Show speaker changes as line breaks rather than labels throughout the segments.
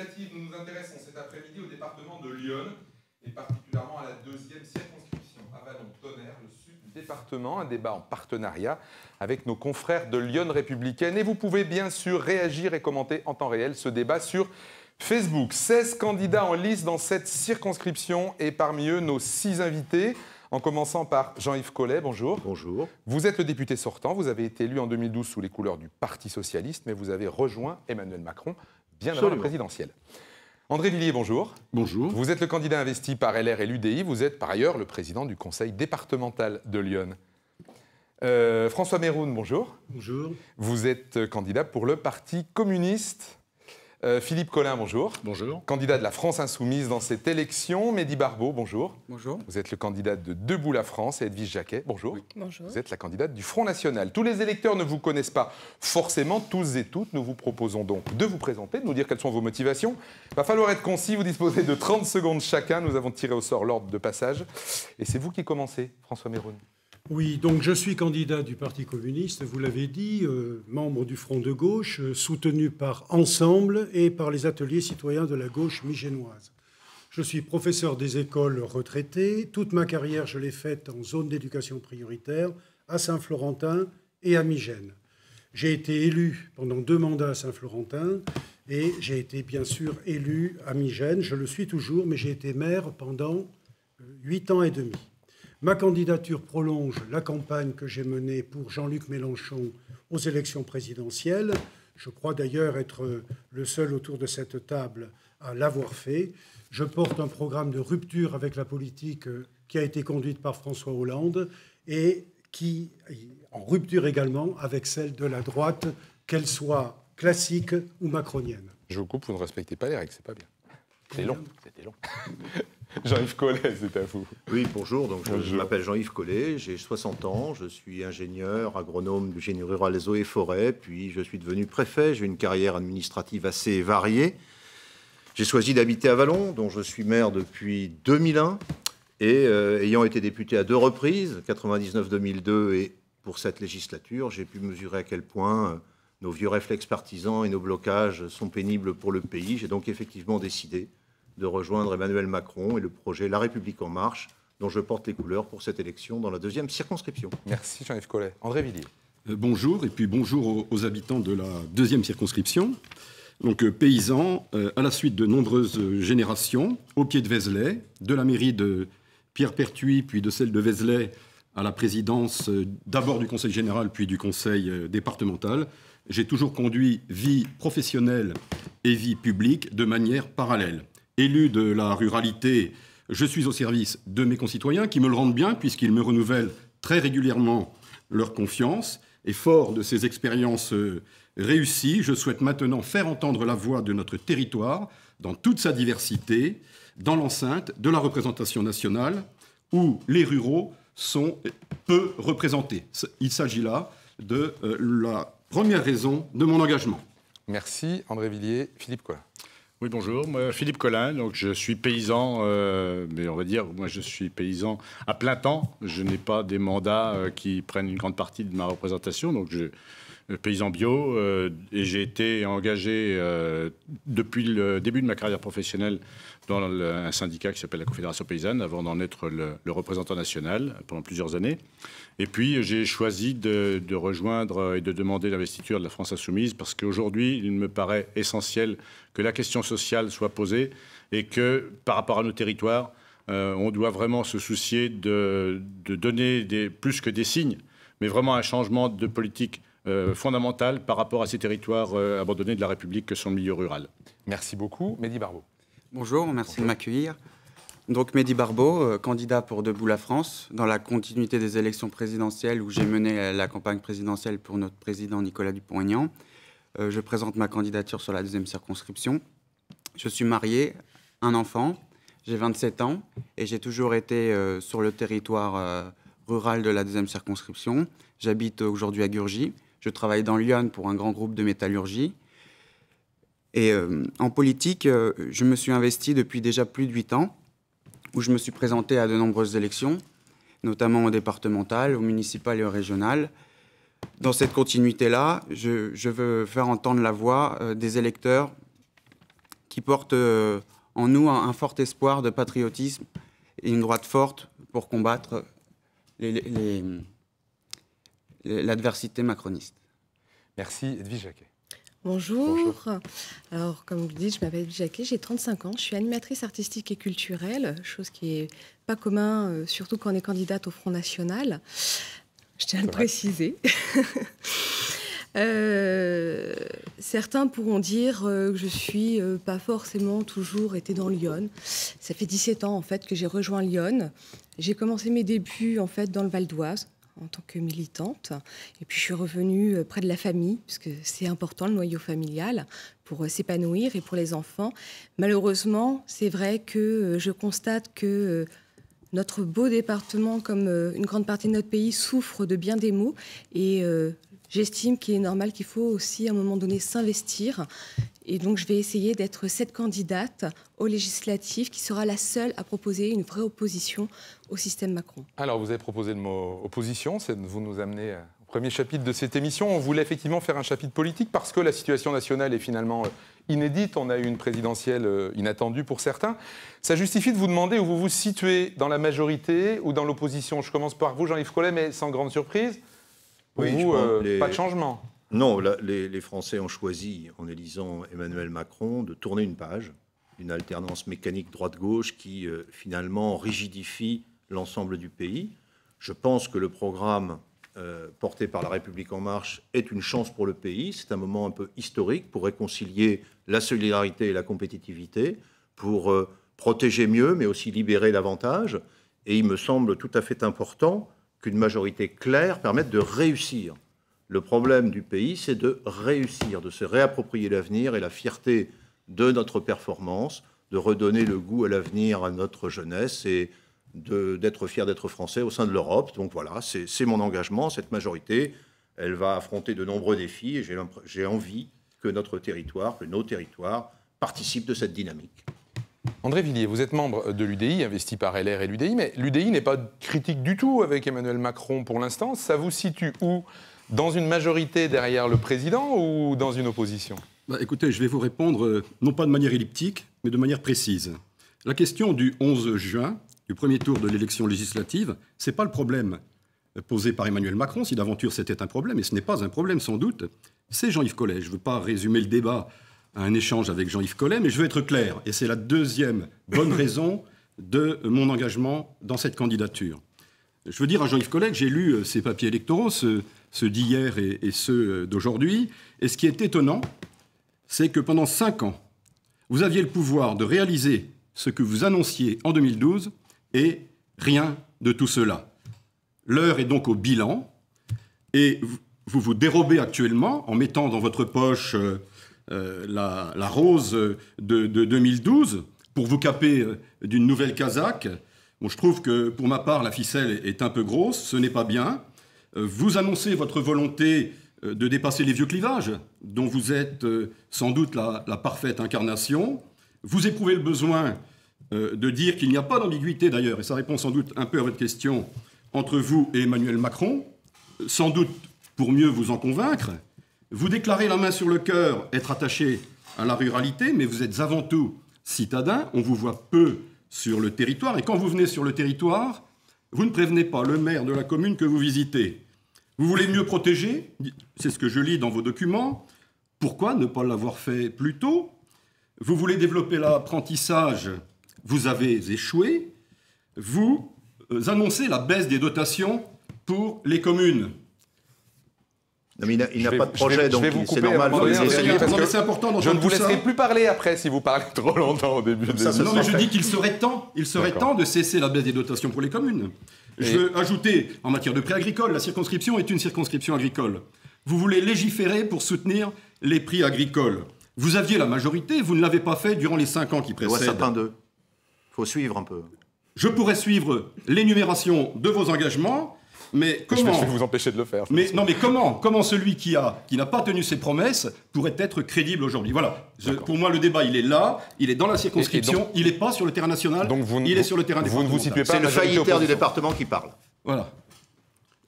législatives, nous nous intéressons cet après-midi au département de Lyon, et particulièrement à la deuxième circonscription, Avallon-Tonnerre, le sud du département. Un débat en partenariat avec nos confrères de Lyon Républicaine. Et vous pouvez bien sûr réagir et commenter en temps réel ce débat sur Facebook. 16 candidats en lice dans cette circonscription et parmi eux nos 6 invités. En commençant par Jean-Yves Collet, bonjour.
Bonjour.
Vous êtes le député sortant, vous avez été élu en 2012 sous les couleurs du Parti socialiste, mais vous avez rejoint Emmanuel Macron bien avant la présidentielle. André Villiers, bonjour.
Bonjour.
Vous êtes le candidat investi par LR et l'UDI, vous êtes par ailleurs le président du conseil départemental de Lyon. François Meyroun, bonjour.
Bonjour.
Vous êtes candidat pour le Parti communiste. Philippe Colin, bonjour.
Bonjour.
Candidat de la France Insoumise dans cette élection. Mehdi Barbeau, bonjour.
Bonjour.
Vous êtes le candidat de Debout la France. Et Edwige Jacquet, bonjour.
Oui.
Bonjour.
Vous êtes la candidate du Front National. Tous les électeurs ne vous connaissent pas forcément, tous et toutes. Nous vous proposons donc de vous présenter, de nous dire quelles sont vos motivations. Il va falloir être concis, vous disposez de 30 secondes chacun. Nous avons tiré au sort l'ordre de passage. Et c'est vous qui commencez, François Meyroun.
Oui, donc je suis candidat du Parti communiste, vous l'avez dit, membre du Front de gauche, soutenu par Ensemble et par les ateliers citoyens de la gauche migénoise. Je suis professeur des écoles retraité. Toute ma carrière, je l'ai faite en zone d'éducation prioritaire, à Saint-Florentin et à Migène. J'ai été élu pendant 2 mandats à Saint-Florentin et j'ai été bien sûr élu à Migène. Je le suis toujours, mais j'ai été maire pendant 8 ans et demi. Ma candidature prolonge la campagne que j'ai menée pour Jean-Luc Mélenchon aux élections présidentielles. Je crois d'ailleurs être le seul autour de cette table à l'avoir fait. Je porte un programme de rupture avec la politique qui a été conduite par François Hollande et qui est en rupture également avec celle de la droite, qu'elle soit classique ou macronienne.
Je vous coupe, vous ne respectez pas les règles, c'est pas bien. C'est long, c'était long. Jean-Yves Collet, c'est à vous.
Oui, bonjour. Donc, je m'appelle Jean-Yves Collet, j'ai 60 ans, je suis ingénieur, agronome du génie rural des eaux et forêts, puis je suis devenu préfet, j'ai une carrière administrative assez variée. J'ai choisi d'habiter à Avallon, dont je suis maire depuis 2001, et ayant été député à 2 reprises, 99-2002 et pour cette législature, j'ai pu mesurer à quel point nos vieux réflexes partisans et nos blocages sont pénibles pour le pays. J'ai donc effectivement décidé de rejoindre Emmanuel Macron et le projet La République En Marche, dont je porte les couleurs pour cette élection dans la 2e circonscription.
Merci Jean-Yves Collet. André Villiers.
Bonjour, et puis bonjour aux habitants de la 2e circonscription. Donc paysan, à la suite de nombreuses générations, au pied de Vézelay, de la mairie de Pierre-Pertuis, puis de celle de Vézelay, à la présidence d'abord du Conseil général, puis du Conseil départemental. J'ai toujours conduit vie professionnelle et vie publique de manière parallèle. Élu de la ruralité, je suis au service de mes concitoyens qui me le rendent bien puisqu'ils me renouvellent très régulièrement leur confiance. Et fort de ces expériences réussies, je souhaite maintenant faire entendre la voix de notre territoire dans toute sa diversité, dans l'enceinte de la représentation nationale où les ruraux sont peu représentés. Il s'agit là de la première raison de mon engagement.
Merci André Villiers. Philippe Colin.
Oui, bonjour. Moi, Philippe Colin, donc je suis paysan, mais on va dire, moi je suis paysan à plein temps. Je n'ai pas des mandats qui prennent une grande partie de ma représentation, donc paysan bio, et j'ai été engagé depuis le début de ma carrière professionnelle dans un syndicat qui s'appelle la Confédération Paysanne, avant d'en être le représentant national pendant plusieurs années. Et puis, j'ai choisi de rejoindre et de demander l'investiture de la France Insoumise parce qu'aujourd'hui, il me paraît essentiel que la question sociale soit posée et que, par rapport à nos territoires, on doit vraiment se soucier de donner plus que des signes, mais vraiment un changement de politique fondamental par rapport à ces territoires abandonnés de la République que sont le milieu rural.
Merci beaucoup. Mehdi Barbeau.
Bonjour, merci de m'accueillir. Donc Mehdi Barbeau, candidat pour Debout la France, dans la continuité des élections présidentielles où j'ai mené la campagne présidentielle pour notre président Nicolas Dupont-Aignan. Je présente ma candidature sur la 2e circonscription. Je suis marié, un enfant, j'ai 27 ans et j'ai toujours été sur le territoire rural de la 2e circonscription. J'habite aujourd'hui à Gurgy. Je travaille dans Lyon pour un grand groupe de métallurgie. Et en politique, je me suis investi depuis déjà plus de 8 ans, où je me suis présenté à de nombreuses élections, notamment au départemental, au municipal et au régional. Dans cette continuité-là, je veux faire entendre la voix des électeurs qui porte en nous un fort espoir de patriotisme et une droite forte pour combattre l'adversité macroniste.
Merci, Edwige Jacquet.
Bonjour. Alors, comme vous le dites, je m'appelle Edwige Jacquet, j'ai 35 ans. Je suis animatrice artistique et culturelle, chose qui n'est pas commun, surtout quand on est candidate au Front National. Je tiens à le préciser. Certains pourront dire que je suis pas forcément toujours été dans Lyon. Ça fait 17 ans en fait que j'ai rejoint Lyon. J'ai commencé mes débuts en fait dans le Val d'Oise en tant que militante. Et puis je suis revenue près de la famille, parce que c'est important le noyau familial pour s'épanouir et pour les enfants. Malheureusement, c'est vrai que je constate que notre beau département, comme une grande partie de notre pays, souffre de bien des maux. Et j'estime qu'il est normal qu'il faut aussi, à un moment donné, s'investir. Et donc, je vais essayer d'être cette candidate aux législatives qui sera la seule à proposer une vraie opposition au système Macron.
Alors, vous avez proposé le mot opposition, vous nous amenez au premier chapitre de cette émission. On voulait effectivement faire un chapitre politique parce que la situation nationale est finalement inédite. On a eu une présidentielle inattendue pour certains. Ça justifie de vous demander où vous vous situez, dans la majorité ou dans l'opposition. Je commence par vous, Jean-Yves Collet, mais sans grande surprise. Pour vous, pas de changement.
Non, les Français ont choisi, en élisant Emmanuel Macron, de tourner une page, une alternance mécanique droite-gauche qui, finalement, rigidifie l'ensemble du pays. Je pense que le programme porté par La République En Marche est une chance pour le pays. C'est un moment un peu historique pour réconcilier la solidarité et la compétitivité, pour protéger mieux, mais aussi libérer davantage. Et il me semble tout à fait important qu'une majorité claire permette de réussir. Le problème du pays, c'est de réussir, de se réapproprier l'avenir et la fierté de notre performance, de redonner le goût à l'avenir à notre jeunesse et d'être fier d'être français au sein de l'Europe. Donc voilà, c'est mon engagement. Cette majorité, elle va affronter de nombreux défis et j'ai envie que notre territoire, que nos territoires participent de cette dynamique.
André Villiers, vous êtes membre de l'UDI, investi par LR et l'UDI, mais l'UDI n'est pas critique du tout avec Emmanuel Macron pour l'instant. Ça vous situe où ? Dans une majorité derrière le président ou dans une opposition ?
Écoutez, je vais vous répondre, non pas de manière elliptique, mais de manière précise. La question du 11 juin, du premier tour de l'élection législative, ce n'est pas le problème posé par Emmanuel Macron, si d'aventure c'était un problème, et ce n'est pas un problème sans doute, c'est Jean-Yves Collet. Je ne veux pas résumer le débat à un échange avec Jean-Yves Collet, mais je veux être clair, et c'est la deuxième bonne raison de mon engagement dans cette candidature. Je veux dire à Jean-Yves Collet que j'ai lu ses papiers électoraux, ceux d'hier et ceux d'aujourd'hui. Et ce qui est étonnant, c'est que pendant 5 ans, vous aviez le pouvoir de réaliser ce que vous annonciez en 2012 et rien de tout cela. L'heure est donc au bilan et vous vous dérobez actuellement en mettant dans votre poche la rose de 2012 pour vous caper d'une nouvelle casaque. Bon, je trouve que, pour ma part, la ficelle est un peu grosse, ce n'est pas bien. Vous annoncez votre volonté de dépasser les vieux clivages, dont vous êtes sans doute la parfaite incarnation. Vous éprouvez le besoin de dire qu'il n'y a pas d'ambiguïté, d'ailleurs, et ça répond sans doute un peu à votre question, entre vous et Emmanuel Macron, sans doute pour mieux vous en convaincre. Vous déclarez la main sur le cœur être attaché à la ruralité, mais vous êtes avant tout citadin, on vous voit peu sur le territoire, et quand vous venez sur le territoire, vous ne prévenez pas le maire de la commune que vous visitez. Vous voulez mieux protéger, c'est ce que je lis dans vos documents. Pourquoi ne pas l'avoir fait plus tôt ? Vous voulez développer l'apprentissage, vous avez échoué. Vous annoncez la baisse des dotations pour les communes.
Non, mais il n'a pas de projet, donc c'est normal.
C'est important d'entendre
je ne vous
tout ça.
laisserai plus parler après si vous parlez trop longtemps au début de l'émission.
Non, mais je dis qu'il serait temps de cesser la baisse des dotations pour les communes. Je veux ajouter, en matière de prix agricoles, la circonscription est une circonscription agricole. Vous voulez légiférer pour soutenir les prix agricoles. Vous aviez la majorité, vous ne l'avez pas fait durant les 5 ans qui précèdent.
Sapin 2. Il faut suivre un peu.
Je pourrais suivre l'énumération de vos engagements, mais comment...
Je vais vous empêcher de le faire.
Mais comment celui qui n'a pas tenu ses promesses pourrait être crédible aujourd'hui ? Voilà. Pour moi, le débat, il est là, il est dans la circonscription, donc, il n'est pas sur le terrain national, il est sur le terrain départemental.
C'est le faillitaire du département qui parle.
Voilà.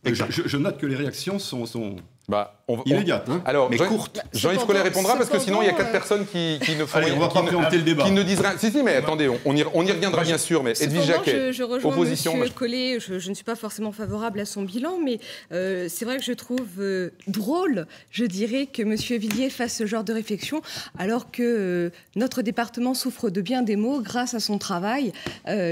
Je note que les réactions sont Immédiate, hein.
Alors,
mais courte.
Jean-Yves Collet répondra parce que sinon il y a 4 personnes qui ne font
Allez, on va pas préempter le débat.
qui ne disent rien. Si, mais attendez, on y reviendra bien sûr. Mais Edwige Jacquet,
je rejoins
opposition.
M. Collet. Je ne suis pas forcément favorable à son bilan, mais c'est vrai que je trouve drôle, je dirais, que M. Villiers fasse ce genre de réflexion, alors que notre département souffre de bien des maux grâce à son travail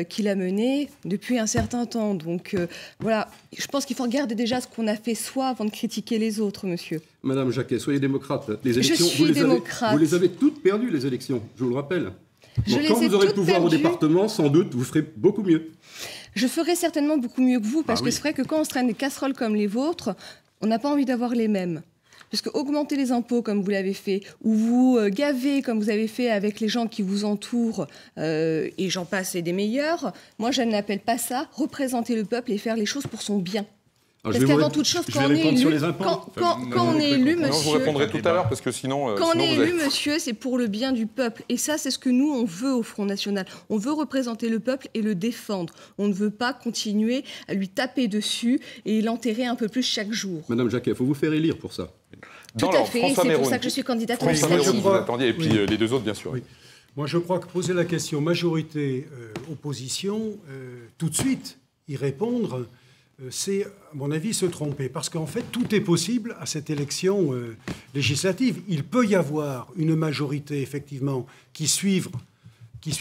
qu'il a mené depuis un certain temps. Donc voilà, je pense qu'il faut regarder déjà ce qu'on a fait soi avant de critiquer les autres, monsieur.
Madame Jacquet, soyez démocrate. Les élections,
Je suis démocrate.
Vous les avez toutes perdues, les élections, je vous le rappelle.
Je les
quand
ai
vous aurez le
toutes
pouvoir au
perdues.
département, sans doute, vous ferez beaucoup mieux.
Je ferai certainement beaucoup mieux que vous, parce
oui.
que c'est vrai que quand on se traîne des casseroles comme les vôtres, on n'a pas envie d'avoir les mêmes. Puisque augmenter les impôts comme vous l'avez fait, ou vous gaver comme vous avez fait avec les gens qui vous entourent, et j'en passe et des meilleurs, moi je n'appelle pas ça représenter le peuple et faire les choses pour son bien. Parce qu'avant toute chose, quand on est élu, quand on est élu, monsieur...
Non, je vous répondrai tout à l'heure, parce que sinon...
Quand on est élu, monsieur, c'est pour le bien du peuple. Et ça, c'est ce que nous, on veut au Front National. On veut représenter le peuple et le défendre. On ne veut pas continuer à lui taper dessus et l'enterrer un peu plus chaque jour.
Madame Jacquet, il faut vous faire élire pour ça.
Tout à fait, et c'est pour ça que je suis candidate
François Méron,
législative.
vous attendiez, et puis les deux autres, bien sûr.
Oui. Moi, je crois que poser la question majorité-opposition, tout de suite y répondre, c'est, à mon avis, se tromper. Parce qu'en fait, tout est possible à cette élection législative. Il peut y avoir une majorité, effectivement, qui suive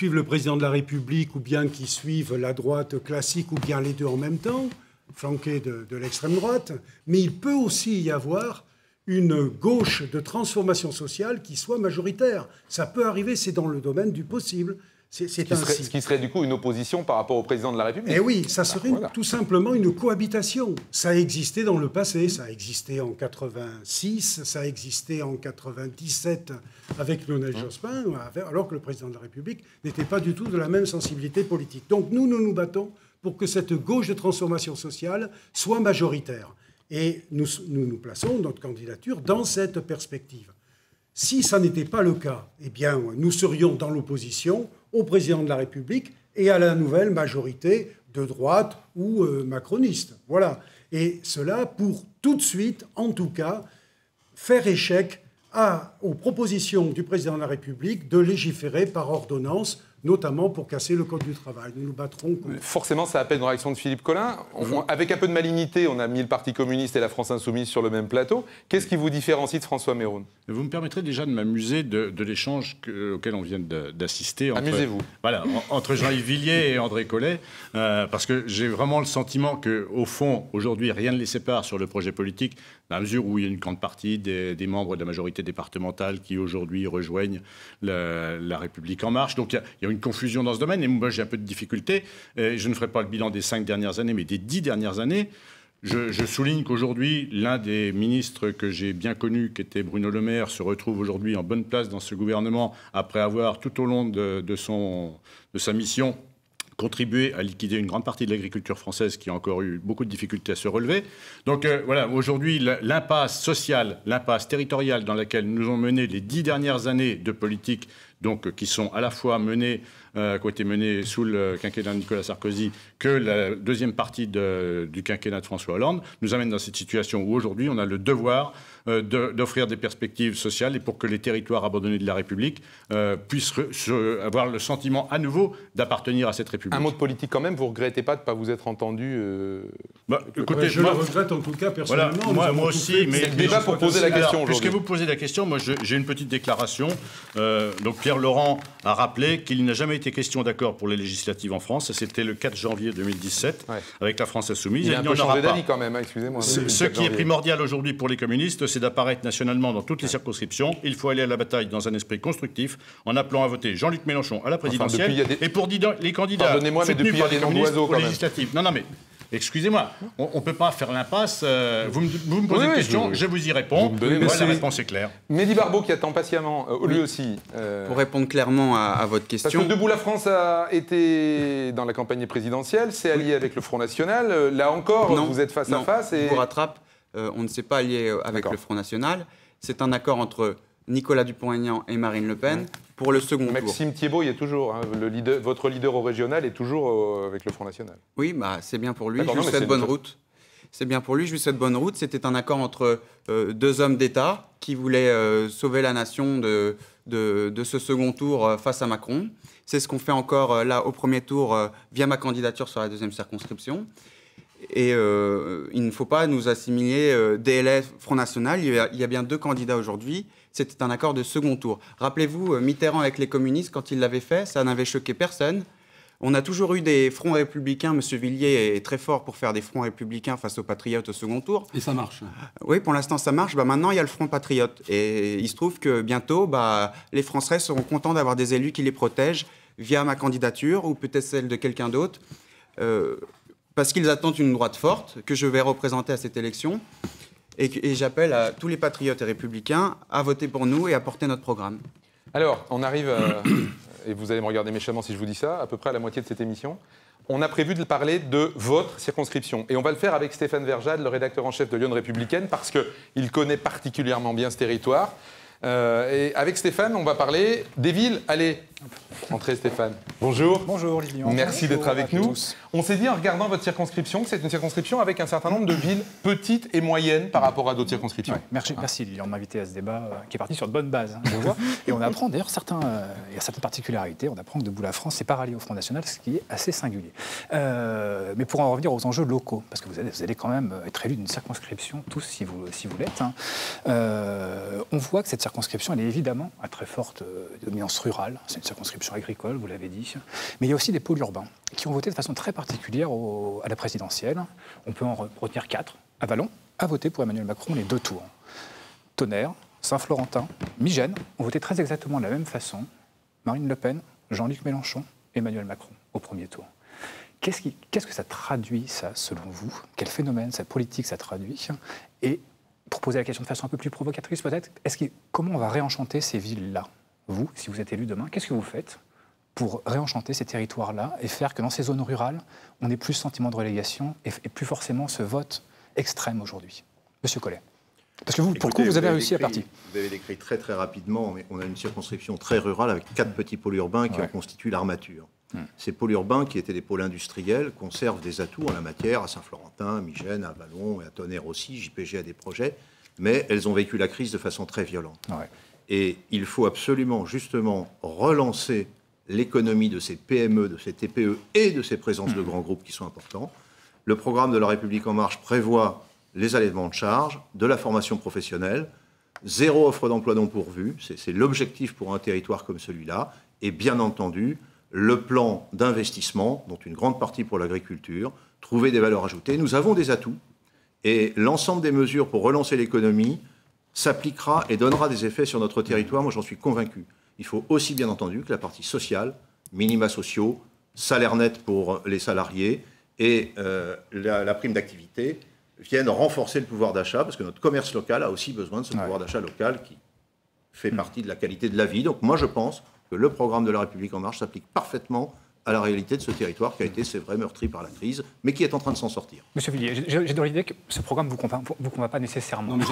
le président de la République, ou bien qui suivent la droite classique, ou bien les deux en même temps, flanqués de l'extrême droite. Mais il peut aussi y avoir une gauche de transformation sociale qui soit majoritaire. Ça peut arriver, c'est dans le domaine du possible. C'est ainsi.
Ce qui serait du coup une opposition par rapport au président de la République.
Eh oui, ça serait tout simplement une cohabitation. Ça a existé dans le passé, ça a existé en 86, ça a existé en 97 avec Lionel Jospin, alors que le président de la République n'était pas du tout de la même sensibilité politique. Donc nous nous battons pour que cette gauche de transformation sociale soit majoritaire. Et nous plaçons notre candidature dans cette perspective. Si ça n'était pas le cas, eh bien, nous serions dans l'opposition au président de la République et à la nouvelle majorité de droite ou macroniste. Voilà. Et cela pour tout de suite, en tout cas, faire échec aux propositions du président de la République de légiférer par ordonnance, notamment pour casser le Code du travail. Nous nous battrons contre...
Forcément, ça appelle une réaction de Philippe Colin. Avec un peu de malignité, on a mis le Parti communiste et la France insoumise sur le même plateau. Qu'est-ce qui vous différencie de François Méron?
Vous me permettrez déjà de m'amuser de l'échange auquel on vient d'assister.
Amusez-vous.
Voilà, entre Jean-Yves Villiers et André Collet, parce que j'ai vraiment le sentiment qu'au fond, aujourd'hui, rien ne les sépare sur le projet politique, dans la mesure où il y a une grande partie des membres de la majorité départementale qui aujourd'hui rejoignent la République En Marche. Donc il y a une confusion dans ce domaine, et moi j'ai un peu de difficulté. Je ne ferai pas le bilan des 5 dernières années, mais des 10 dernières années. Je souligne qu'aujourd'hui, l'un des ministres que j'ai bien connu, qui était Bruno Le Maire, se retrouve aujourd'hui en bonne place dans ce gouvernement, après avoir tout au long de sa mission contribué à liquider une grande partie de l'agriculture française qui a encore eu beaucoup de difficultés à se relever. Donc voilà, aujourd'hui, l'impasse sociale, l'impasse territoriale dans laquelle nous ont mené les 10 dernières années de politique, donc qui sont à la fois menées, qui ont été menées sous le quinquennat de Nicolas Sarkozy, que la deuxième partie du quinquennat de François Hollande, nous amène dans cette situation où aujourd'hui on a le devoir d'offrir des perspectives sociales et pour que les territoires abandonnés de la République puissent avoir le sentiment à nouveau d'appartenir à cette République.
Un mot de politique quand même, vous ne regrettez pas de ne pas vous être entendu
écoutez, je le regrette en tout cas personnellement.
Voilà, moi aussi, mais
c'est le débat pour poser la question aujourd'hui.
Puisque vous posez la question, moi j'ai une petite déclaration. Donc Pierre Laurent a rappelé qu'il n'a jamais été question d'accord pour les législatives en France. C'était le 4 janvier 2017 avec la France Insoumise.
Il a un peu changé d'avis quand même, excusez-moi.
Ce qui est primordial aujourd'hui pour les communistes, c'est d'apparaître nationalement dans toutes les circonscriptions. Il faut aller à la bataille dans un esprit constructif en appelant à voter Jean-Luc Mélenchon à la présidentielle et pour les candidats
pardonnez-moi, mais depuis il y a des noms d'oiseaux quand même.
Législatives. Non, mais excusez-moi, on ne peut pas faire l'impasse. Vous me posez une question, je vous y réponds. La réponse est claire.
Mehdi Barbeau qui attend patiemment, lui aussi.
Pour répondre clairement à votre question.
Parce que Debout la France a été dans la campagne présidentielle, s'est allié avec le Front National. Là encore, vous êtes face à face.
Je vous rattrape. On ne s'est pas allié avec le Front National. C'est un accord entre Nicolas Dupont-Aignan et Marine Le Pen pour le second tour.
Maxime Thiébaut y est toujours. Votre leader au régional est toujours avec le Front National.
Oui, c'est bien pour lui.
Je
souhaite bonne route. c'est bien pour lui, je lui souhaite bonne route. C'était un accord entre deux hommes d'État qui voulaient sauver la nation de ce second tour face à Macron. C'est ce qu'on fait encore là au premier tour via ma candidature sur la deuxième circonscription. Et il ne faut pas nous assimiler DLF, Front National. Il y a bien deux candidats aujourd'hui. C'était un accord de second tour. Rappelez-vous, Mitterrand avec les communistes, quand il l'avait fait, ça n'avait choqué personne. On a toujours eu des fronts républicains. Monsieur Villiers est très fort pour faire des fronts républicains face aux patriotes au second tour.
Et ça marche.
Oui, pour l'instant, ça marche. Maintenant, il y a le front patriote. Et il se trouve que bientôt, les Français seront contents d'avoir des élus qui les protègent via ma candidature ou peut-être celle de quelqu'un d'autre. Parce qu'ils attendent une droite forte que je vais représenter à cette élection. Et j'appelle à tous les patriotes et républicains à voter pour nous et à porter notre programme.
Alors, on arrive, et vous allez me regarder méchamment si je vous dis ça, à peu près à la moitié de cette émission. On a prévu de parler de votre circonscription. Et on va le faire avec Stéphane Verjade, le rédacteur en chef de Lyon Républicaine, parce qu'il connaît particulièrement bien ce territoire. Et avec Stéphane, on va parler des villes. Allez, entrez Stéphane. Bonjour.
Bonjour Lilian.
Merci d'être avec nous. On s'est dit en regardant votre circonscription que c'est une circonscription avec un certain nombre de villes petites et moyennes par rapport à d'autres circonscriptions.
Ouais, merci Lilian de m'inviter à ce débat qui est parti sur de bonnes bases, je vois. Et on apprend d'ailleurs il y a certaines particularités. On apprend que Debout la France, c'est pas rallié au Front National, ce qui est assez singulier. Mais pour en revenir aux enjeux locaux, parce que vous allez quand même être élu d'une circonscription, tous si vous l'êtes, on voit que cette circonscription, elle est évidemment à très forte dominance rurale. C'est une circonscription agricole, vous l'avez dit. Mais il y a aussi des pôles urbains qui ont voté de façon très particulière à la présidentielle. On peut en retenir 4. Avallon a voté pour Emmanuel Macron les 2 tours. Tonnerre, Saint-Florentin, Migène ont voté très exactement de la même façon. Marine Le Pen, Jean-Luc Mélenchon, Emmanuel Macron au premier tour. Qu'est-ce que ça traduit, ça, selon vous? Quel phénomène, cette politique, ça traduit? Et pour poser la question de façon un peu plus provocatrice peut-être, comment on va réenchanter ces villes-là? Vous, si vous êtes élu demain, qu'est-ce que vous faites pour réenchanter ces territoires-là et faire que dans ces zones rurales, on ait plus ce sentiment de relégation et plus forcément ce vote extrême aujourd'hui? Monsieur Collet. Parce que vous, pour le coup, vous avez réussi à partir.
Vous avez décrit très très rapidement, mais on a une circonscription très rurale avec 4 petits pôles urbains qui en constituent l'armature. Ces pôles urbains, qui étaient des pôles industriels, conservent des atouts en la matière à Saint-Florentin, à Migène, à Avallon et à Tonnerre aussi. JPG a des projets, mais elles ont vécu la crise de façon très violente. Ouais. Et il faut absolument, justement, relancer l'économie de ces PME, de ces TPE et de ces présences de grands groupes qui sont importants. Le programme de La République En Marche prévoit les allègements de charges, de la formation professionnelle, 0 offre d'emploi non pourvue, c'est l'objectif pour un territoire comme celui-là, et bien entendu, le plan d'investissement, dont une grande partie pour l'agriculture, trouver des valeurs ajoutées. Nous avons des atouts, et l'ensemble des mesures pour relancer l'économie s'appliquera et donnera des effets sur notre territoire, moi j'en suis convaincu. Il faut aussi bien entendu que la partie sociale, minima sociaux, salaire net pour les salariés et la prime d'activité viennent renforcer le pouvoir d'achat, parce que notre commerce local a aussi besoin de ce pouvoir d'achat local qui fait partie de la qualité de la vie. Donc moi je pense que le programme de La République En Marche s'applique parfaitement à la réalité de ce territoire qui a été, c'est vrai, meurtri par la crise, mais qui est en train de s'en sortir.
Monsieur Villiers, j'ai dans l'idée que ce programme ne vous convainc pas nécessairement.
Non, mais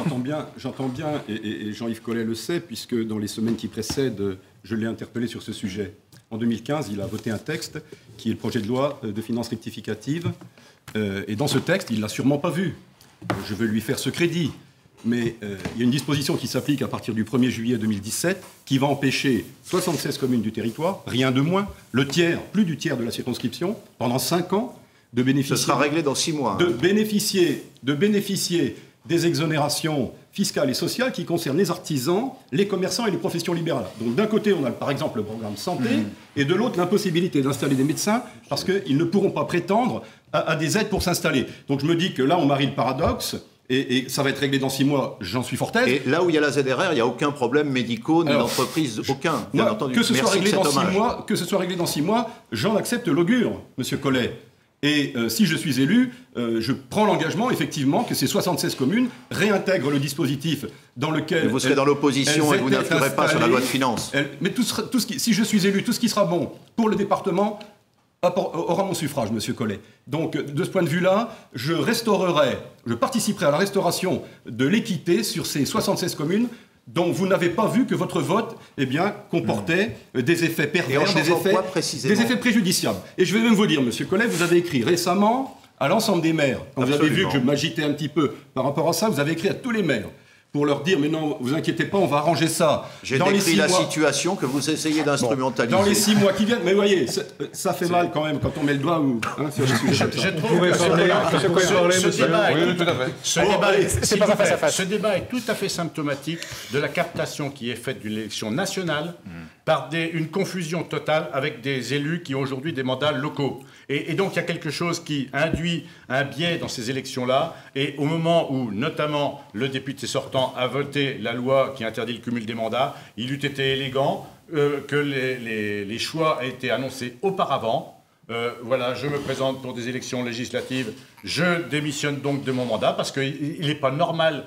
j'entends bien, et Jean-Yves Collet le sait, puisque dans les semaines qui précèdent, je l'ai interpellé sur ce sujet. En 2015, il a voté un texte qui est le projet de loi de finances rectificative, et dans ce texte, il ne l'a sûrement pas vu. Je veux lui faire ce crédit. Mais il y a une disposition qui s'applique à partir du 1er juillet 2017 qui va empêcher 76 communes du territoire, rien de moins, plus du tiers de la circonscription, pendant 5 ans, de bénéficier...
Ce sera réglé dans 6 mois.
De bénéficier des exonérations fiscales et sociales qui concernent les artisans, les commerçants et les professions libérales. Donc d'un côté, on a par exemple le programme santé, et de l'autre, l'impossibilité d'installer des médecins parce qu'ils ne pourront pas prétendre à des aides pour s'installer. Donc je me dis que là, on marie le paradoxe. Et ça va être réglé dans 6 mois, j'en suis fort aise.
Et là où il y a la ZRR, il n'y a aucun problème médicaux, ni d'entreprise, aucun, bien entendu.
Que ce soit réglé dans 6 mois, j'en accepte l'augure, monsieur Collet. Et si je suis élu, je prends l'engagement, effectivement, que ces 76 communes réintègrent le dispositif dans lequel...
Mais vous serez dans l'opposition et vous n'influerez pas sur la loi de finances.
Mais si je suis élu, tout ce qui sera bon pour le département aura mon suffrage, monsieur Collet. Donc, de ce point de vue-là, je participerai à la restauration de l'équité sur ces 76 communes dont vous n'avez pas vu que votre vote comportait des effets pervers, des effets préjudiciables. Et je vais même vous dire, monsieur Collet, vous avez écrit récemment à l'ensemble des maires. Quand vous avez vu
Absolument.
que je m'agitais un petit peu par rapport à ça, vous avez écrit à tous les maires pour leur dire, mais non, vous inquiétez pas, on va arranger ça.
J'ai
Dans les
décrit
6
la
mois-
situation que vous essayez d'instrumentaliser.
Dans les 6 mois qui viennent, mais vous voyez, ça fait mal quand même quand on met le doigt sur le sujet.
Je trouve que ce débat est tout à fait symptomatique de la captation qui est faite d'une élection nationale par une confusion totale avec des élus qui ont aujourd'hui des mandats locaux. Et donc il y a quelque chose qui induit un biais dans ces élections-là. Et au moment où, notamment, le député sortant a voté la loi qui interdit le cumul des mandats, il eût été élégant que les choix aient été annoncés auparavant. Voilà, je me présente pour des élections législatives. Je démissionne donc de mon mandat parce qu'il n'est pas normal,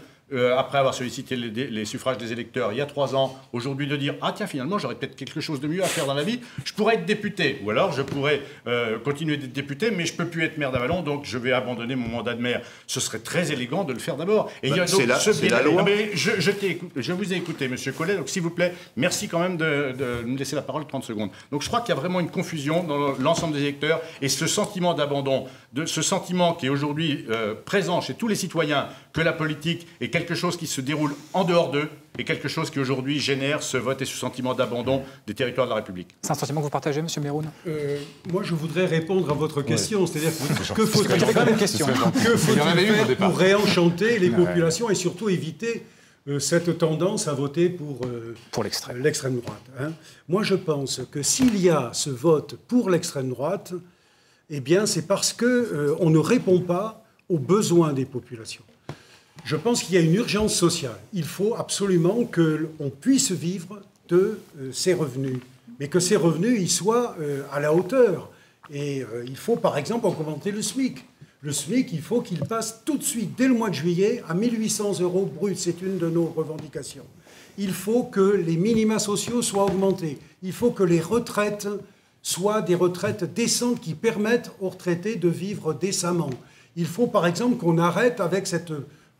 après avoir sollicité les suffrages des électeurs il y a 3 ans, aujourd'hui de dire « Ah tiens, finalement, j'aurais peut-être quelque chose de mieux à faire dans la vie. Je pourrais être député. Ou alors, je pourrais continuer d'être député, mais je ne peux plus être maire d'Avallon, donc je vais abandonner mon mandat de maire. » Ce serait très élégant de le faire d'abord. Et il y a donc
c'est la loi.
Mais je vous ai écouté, Monsieur Collet, donc s'il vous plaît, merci quand même de me laisser la parole 30 secondes. Donc je crois qu'il y a vraiment une confusion dans l'ensemble des électeurs et ce sentiment d'abandon, ce sentiment qui est aujourd'hui présent chez tous les citoyens, que la politique est quelque chose qui se déroule en dehors d'eux et quelque chose qui aujourd'hui génère ce vote et ce sentiment d'abandon des territoires de la République.
C'est un sentiment que vous partagez, M. Meroun?
Moi, je voudrais répondre à votre question. C'est-à-dire que faut-il
J'avais quand même une question.
faire pour réenchanter les populations et surtout éviter cette tendance à voter pour l'extrême droite, hein. Moi, je pense que s'il y a ce vote pour l'extrême droite, eh bien, c'est parce qu'on ne répond pas aux besoins des populations. Je pense qu'il y a une urgence sociale. Il faut absolument qu'on puisse vivre de ces revenus, mais que ces revenus ils soient à la hauteur. Et il faut, par exemple, augmenter le SMIC. Le SMIC, il faut qu'il passe tout de suite, dès le mois de juillet, à 1 800 € bruts. C'est une de nos revendications. Il faut que les minima sociaux soient augmentés. Il faut que les retraites soient des retraites décentes qui permettent aux retraités de vivre décemment. Il faut, par exemple, qu'on arrête avec cette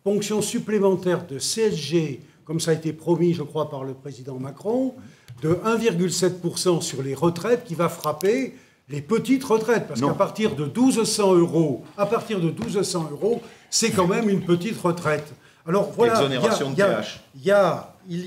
ponction supplémentaire de CSG, comme ça a été promis, je crois, par le président Macron, de 1,7% sur les retraites qui va frapper les petites retraites. Parce qu'à partir de 1 200 €, c'est quand même une petite retraite. Alors voilà,
exonération de TH.
Il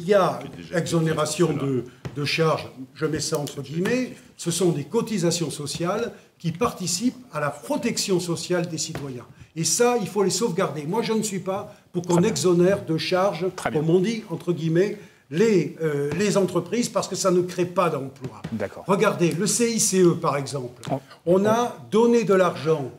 y a exonération de charges, je mets ça entre guillemets, ce sont des cotisations sociales qui participent à la protection sociale des citoyens. Et ça, il faut les sauvegarder. Moi, je ne suis pas pour qu'on exonère de charges, comme on dit, entre guillemets, les entreprises, parce que ça ne crée pas d'emploi. Regardez, le CICE, par exemple. On a donné de l'argent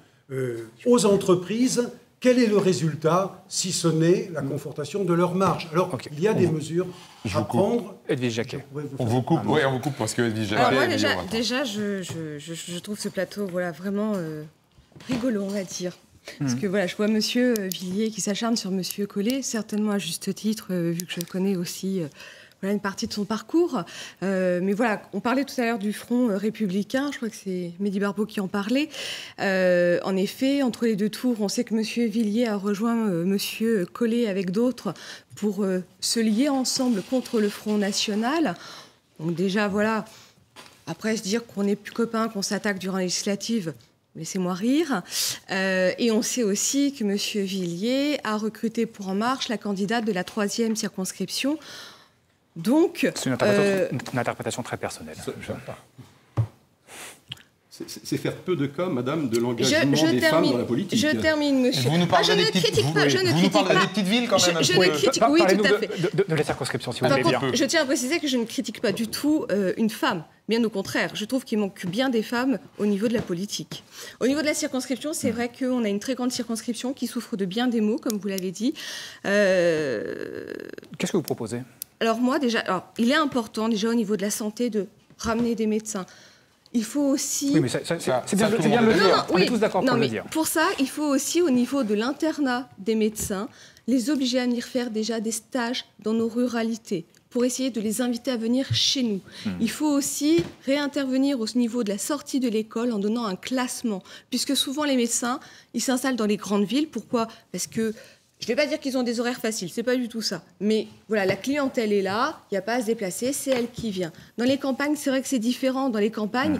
aux entreprises. Quel est le résultat, si ce n'est la confortation de leur marge? Alors, il y a des mesures à prendre.
Edwige Jacquet.
On vous coupe, oui, on vous coupe parce que Edwige Jacquet...
Alors moi, déjà je trouve ce plateau vraiment rigolo, on va dire. Parce que voilà, je vois Monsieur Villiers qui s'acharne sur Monsieur Collet, certainement à juste titre, vu que je connais aussi une partie de son parcours. Mais voilà, on parlait tout à l'heure du Front républicain, je crois que c'est Mehdi Barbeau qui en parlait. En effet, entre les 2 tours, on sait que Monsieur Villiers a rejoint Monsieur Collet avec d'autres pour se lier ensemble contre le Front national. Donc déjà, voilà, après se dire qu'on n'est plus copains, qu'on s'attaque durant la législative... Laissez-moi rire. Et on sait aussi que M. Villiers a recruté pour En Marche la candidate de la 3e circonscription. Donc,
c'est une interprétation très personnelle.
C'est faire peu de cas, madame, de l'engagement des femmes dans la politique.
Je termine, monsieur.
Vous nous parlez des petites villes, quand même.
Oui, tout à fait.
De la circonscription, si vous voulez bien.
Je tiens à préciser que je ne critique pas du tout une femme. Bien au contraire, je trouve qu'il manque bien des femmes au niveau de la politique. Au niveau de la circonscription, c'est vrai qu'on a une très grande circonscription qui souffre de bien des maux, comme vous l'avez dit.
Qu'est-ce que vous proposez?
Alors moi, il est important, déjà au niveau de la santé, de ramener des médecins. Il faut aussi...
Oui, mais c'est bien de le dire. On est tous d'accord pour le dire.
Pour ça, il faut aussi, au niveau de l'internat des médecins, les obliger à venir faire déjà des stages dans nos ruralités, pour essayer de les inviter à venir chez nous. Il faut aussi réintervenir au niveau de la sortie de l'école en donnant un classement, puisque souvent les médecins, ils s'installent dans les grandes villes. Pourquoi? Parce que, je ne vais pas dire qu'ils ont des horaires faciles, c'est pas du tout ça. Mais voilà, la clientèle est là, il n'y a pas à se déplacer, c'est elle qui vient. Dans les campagnes, c'est vrai que c'est différent. Dans les campagnes,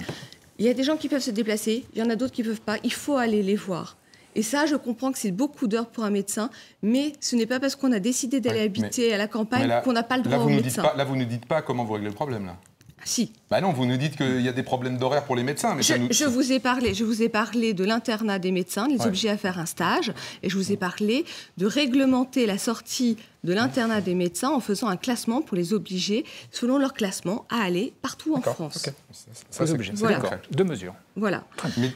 il y a des gens qui peuvent se déplacer, il y en a d'autres qui ne peuvent pas. Il faut aller les voir. Et ça, je comprends que c'est beaucoup d'heures pour un médecin, mais ce n'est pas parce qu'on a décidé d'aller habiter à la campagne qu'on n'a pas le droit au médecin.
Là, vous ne dites pas comment vous réglez le problème, là.
Si.
Bah non, vous nous dites qu'il y a des problèmes d'horaire pour les médecins. Mais
je vous ai parlé de l'internat des médecins, les obliger à faire un stage, et je vous ai parlé de réglementer la sortie de l'internat des médecins en faisant un classement pour les obliger, selon leur classement, à aller partout en France.
Okay.
Ça, c'est obligé.
Voilà.
Deux mesures.
Voilà.
Mais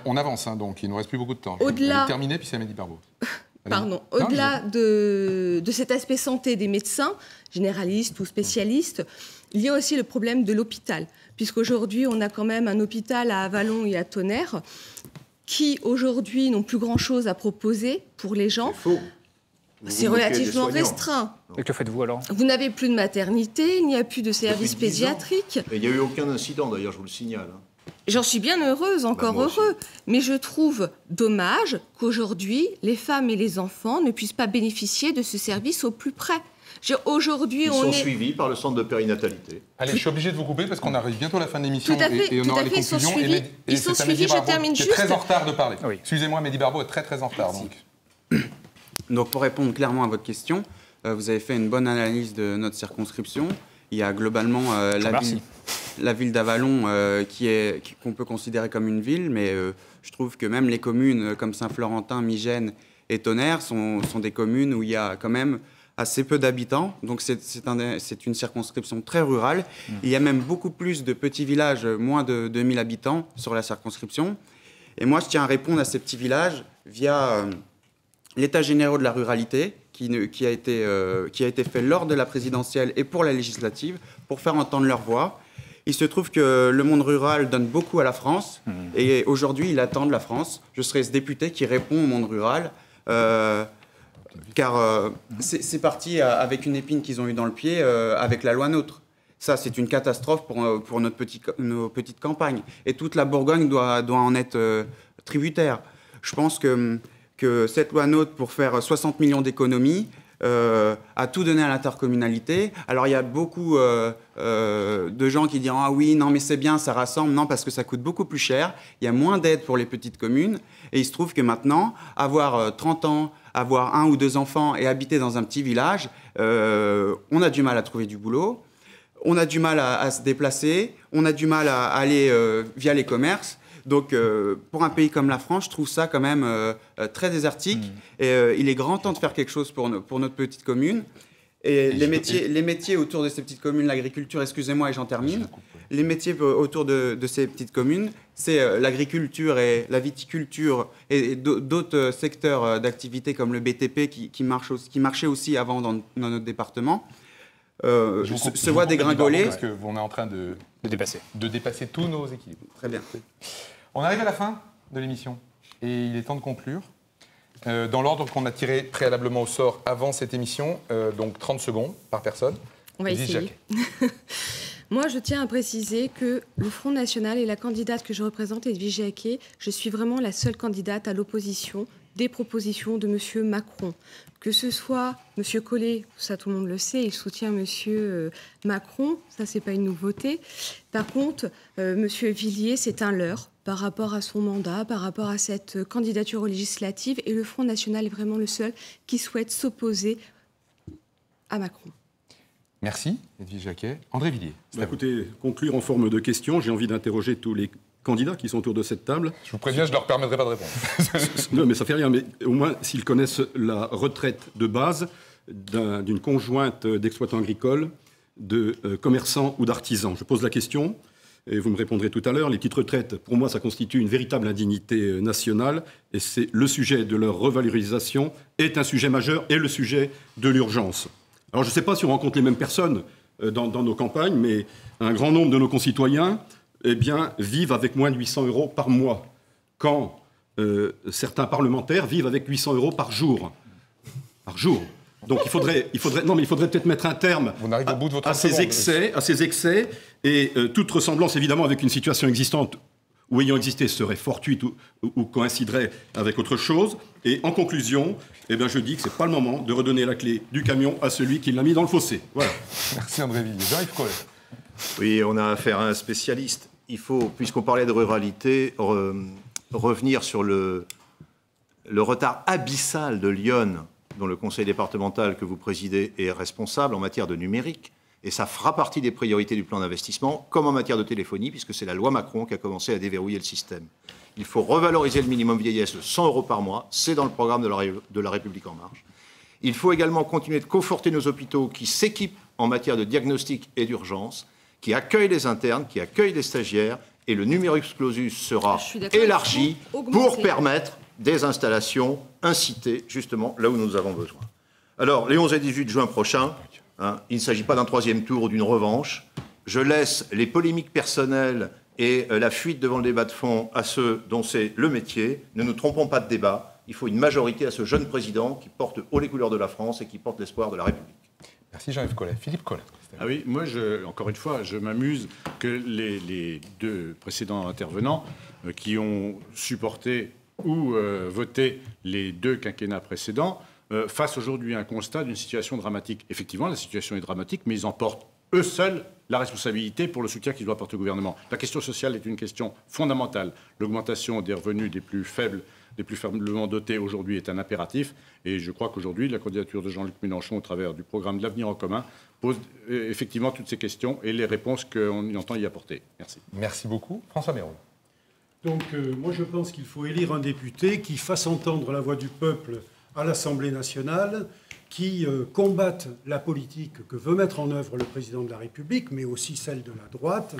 on avance, hein, donc il ne nous reste plus beaucoup de temps. Je vais terminer, puis c'est Mehdi Barbeau.
Pardon. Au-delà de cet aspect santé des médecins, généralistes ou spécialistes, il y a aussi le problème de l'hôpital, puisqu'aujourd'hui, on a quand même un hôpital à Avallon et à Tonnerre qui, aujourd'hui, n'ont plus grand-chose à proposer pour les gens.
C'est faux.
C'est relativement restreint.
Et que faites-vous alors?
Vous n'avez plus de maternité, il n'y a plus de services pédiatriques.
Et il n'y a eu aucun incident, d'ailleurs, je vous le signale.
J'en suis bien heureuse, encore heureux. Mais je trouve dommage qu'aujourd'hui, les femmes et les enfants ne puissent pas bénéficier de ce service au plus près. Aujourd'hui,
Ils sont suivis par le centre de périnatalité.
Allez, je suis obligé de vous couper parce qu'on arrive bientôt à la fin de l'émission
et
on aura les conclusions.
Ils sont suivis, je termine juste.
Très en retard de parler.
Oui.
Excusez-moi, Mehdi Barbeau est très en retard.
Donc pour répondre clairement à votre question, vous avez fait une bonne analyse de notre circonscription. Il y a globalement la ville d'Avallon qu'on peut considérer comme une ville, mais je trouve que même les communes comme Saint-Florentin, Migène et Tonnerre sont des communes où il y a quand même assez peu d'habitants, donc c'est une circonscription très rurale. Il y a même beaucoup plus de petits villages, moins de 2000 habitants sur la circonscription. Et moi, je tiens à répondre à ces petits villages via l'état général de la ruralité qui a été fait lors de la présidentielle et pour la législative, pour faire entendre leur voix. Il se trouve que le monde rural donne beaucoup à la France, et aujourd'hui, il attend de la France. Je serai ce député qui répond au monde rural, car c'est parti avec une épine qu'ils ont eue dans le pied avec la loi NOTRe. Ça, c'est une catastrophe pour nos petites campagnes. Et toute la Bourgogne doit en être tributaire. Je pense que cette loi NOTRe, pour faire 60 millions d'économies, a tout donné à l'intercommunalité. Alors, il y a beaucoup de gens qui diront « Ah oui, non, mais c'est bien, ça rassemble. » Non, parce que ça coûte beaucoup plus cher. Il y a moins d'aide pour les petites communes. Et il se trouve que maintenant, avoir 30 ans, avoir 1 ou 2 enfants et habiter dans un petit village, on a du mal à trouver du boulot, on a du mal à se déplacer, on a du mal à aller via les commerces. Donc, pour un pays comme la France, je trouve ça quand même très désertique. Et il est grand temps de faire quelque chose pour notre petite commune. Et les métiers autour de ces petites communes, l'agriculture, excusez-moi et j'en termine, les métiers autour de ces petites communes, c'est l'agriculture et la viticulture et d'autres secteurs d'activité comme le BTP qui marchait aussi avant dans notre département. Se voit dégringoler.
Parce qu'on est en train de dépasser tous nos équilibres.
Très bien.
On arrive à la fin de l'émission et il est temps de conclure. Dans l'ordre qu'on a tiré préalablement au sort avant cette émission, donc 30 secondes par personne.
On va essayer. Moi, je tiens à préciser que le Front National et la candidate que je représente, Edwige Jacquet, je suis vraiment la seule candidate à l'opposition des propositions de M. Macron. Que ce soit M. Collet, ça tout le monde le sait, il soutient M. Macron, ça c'est pas une nouveauté. Par contre, M. Villiers, c'est un leurre par rapport à son mandat, par rapport à cette candidature législative, et le Front National est vraiment le seul qui souhaite s'opposer à Macron.
Merci, Edwige Jacquet. André Villiers.
Écoutez, conclure en forme de question, j'ai envie d'interroger tous les candidats qui sont autour de cette table.
Je vous préviens, je ne leur permettrai pas de répondre.
Non, mais ça fait rien. Mais au moins, s'ils connaissent la retraite de base d'une conjointe d'exploitants agricoles, de commerçants ou d'artisans. Je pose la question, et vous me répondrez tout à l'heure. Les petites retraites, pour moi, ça constitue une véritable indignité nationale, et c'est le sujet de leur revalorisation est un sujet majeur et le sujet de l'urgence. Alors, je ne sais pas si on rencontre les mêmes personnes dans nos campagnes, mais un grand nombre de nos concitoyens vivent avec moins de 800 € par mois, quand certains parlementaires vivent avec 800 € par jour. Par jour. Donc il faudrait peut-être mettre un terme à ces excès, et toute ressemblance évidemment avec une situation existante ou ayant existé serait fortuite ou coïnciderait avec autre chose. Et en conclusion, je dis que ce n'est pas le moment de redonner la clé du camion à celui qui l'a mis dans le fossé. Voilà.
Merci André Villiers. Jean-Yves Collet.
Oui, on a affaire à un spécialiste. Il faut, puisqu'on parlait de ruralité, revenir sur le le retard abyssal de Lyon, dont le conseil départemental que vous présidez est responsable en matière de numérique. Et ça fera partie des priorités du plan d'investissement, comme en matière de téléphonie, puisque c'est la loi Macron qui a commencé à déverrouiller le système. Il faut revaloriser le minimum vieillesse de 100 € par mois. C'est dans le programme de la République En Marche. Il faut également continuer de conforter nos hôpitaux qui s'équipent en matière de diagnostic et d'urgence, qui accueillent les internes, qui accueillent les stagiaires. Et le numerus clausus sera élargi pour permettre des installations incitées, justement, là où nous avons besoin. Alors, les 11 et 18 juin prochains, il ne s'agit pas d'un troisième tour ou d'une revanche. Je laisse les polémiques personnelles et la fuite devant le débat de fond à ceux dont c'est le métier. Ne nous trompons pas de débat. Il faut une majorité à ce jeune président qui porte haut les couleurs de la France et qui porte l'espoir de la République.
Merci Jean-Yves Collet. Philippe Collet.
Ah oui, moi, encore une fois, je m'amuse que les deux précédents intervenants qui ont supporté ou voté les deux quinquennats précédents fassent aujourd'hui un constat d'une situation dramatique. Effectivement, la situation est dramatique, mais ils en portent eux seuls la responsabilité pour le soutien qu'ils doivent apporter au gouvernement. La question sociale est une question fondamentale. L'augmentation des revenus des plus faibles, des plus faiblement dotés aujourd'hui est un impératif. Et je crois qu'aujourd'hui, la candidature de Jean-Luc Mélenchon au travers du programme de l'Avenir en commun pose effectivement toutes ces questions et les réponses qu'on entend y apporter. Merci.
Merci beaucoup. François Bayrou.
Donc, moi, je pense qu'il faut élire un député qui fasse entendre la voix du peuple à l'Assemblée nationale, qui combatte la politique que veut mettre en œuvre le président de la République, mais aussi celle de la droite,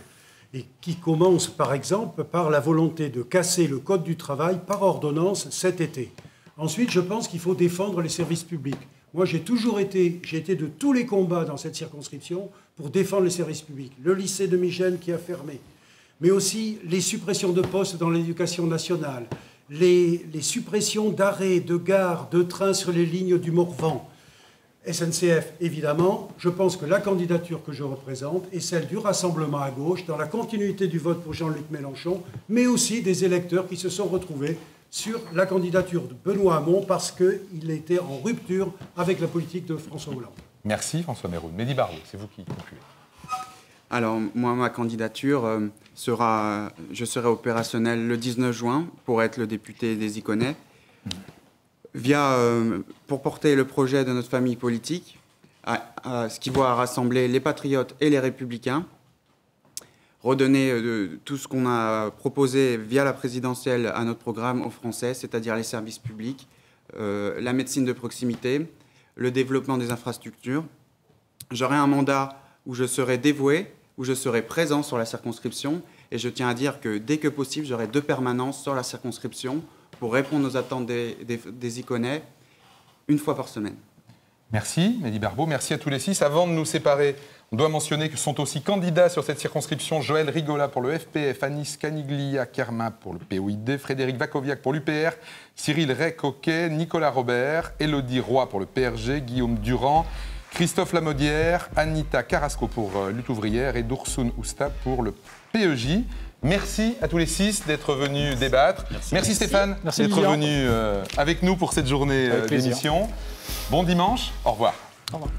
et qui commence, par exemple, par la volonté de casser le Code du travail par ordonnance cet été. Ensuite, je pense qu'il faut défendre les services publics. Moi, j'ai été de tous les combats dans cette circonscription pour défendre les services publics. Le lycée de Migène qui a fermé, mais aussi les suppressions de postes dans l'éducation nationale, les suppressions d'arrêts, de gares, de trains sur les lignes du Morvan, SNCF, évidemment. Je pense que la candidature que je représente est celle du rassemblement à gauche, dans la continuité du vote pour Jean-Luc Mélenchon, mais aussi des électeurs qui se sont retrouvés sur la candidature de Benoît Hamon parce qu'il était en rupture avec la politique de François Hollande.
Merci François Bayrou. Mehdi Barbeau, c'est vous qui concluez.
Alors, moi, ma candidature je serai opérationnel le 19 juin pour être le député des Iconais, pour porter le projet de notre famille politique, ce qui va rassembler les patriotes et les républicains, redonner tout ce qu'on a proposé via la présidentielle à notre programme aux Français, c'est-à-dire les services publics, la médecine de proximité, le développement des infrastructures. J'aurai un mandat où je serai dévoué, où je serai présent sur la circonscription, et je tiens à dire que dès que possible, j'aurai 2 permanences sur la circonscription pour répondre aux attentes des Iconais, 1 fois par semaine.
Merci Mehdi Barbeau, merci à tous les 6. Avant de nous séparer, on doit mentionner que sont aussi candidats sur cette circonscription Joël Rigola pour le FPF, Anis Caniglia-Kerma pour le POID, Frédéric Vakoviak pour l'UPR, Cyril Ray-Coquet, Nicolas Robert, Élodie Roy pour le PRG, Guillaume Durand, Christophe Lamodière, Anita Carrasco pour Lutte ouvrière et Doursoun Ousta pour le PEJ. Merci à tous les 6 d'être venus débattre. Merci Stéphane d'être venu avec nous pour cette journée d'émission. Bon dimanche, au revoir.
Au revoir.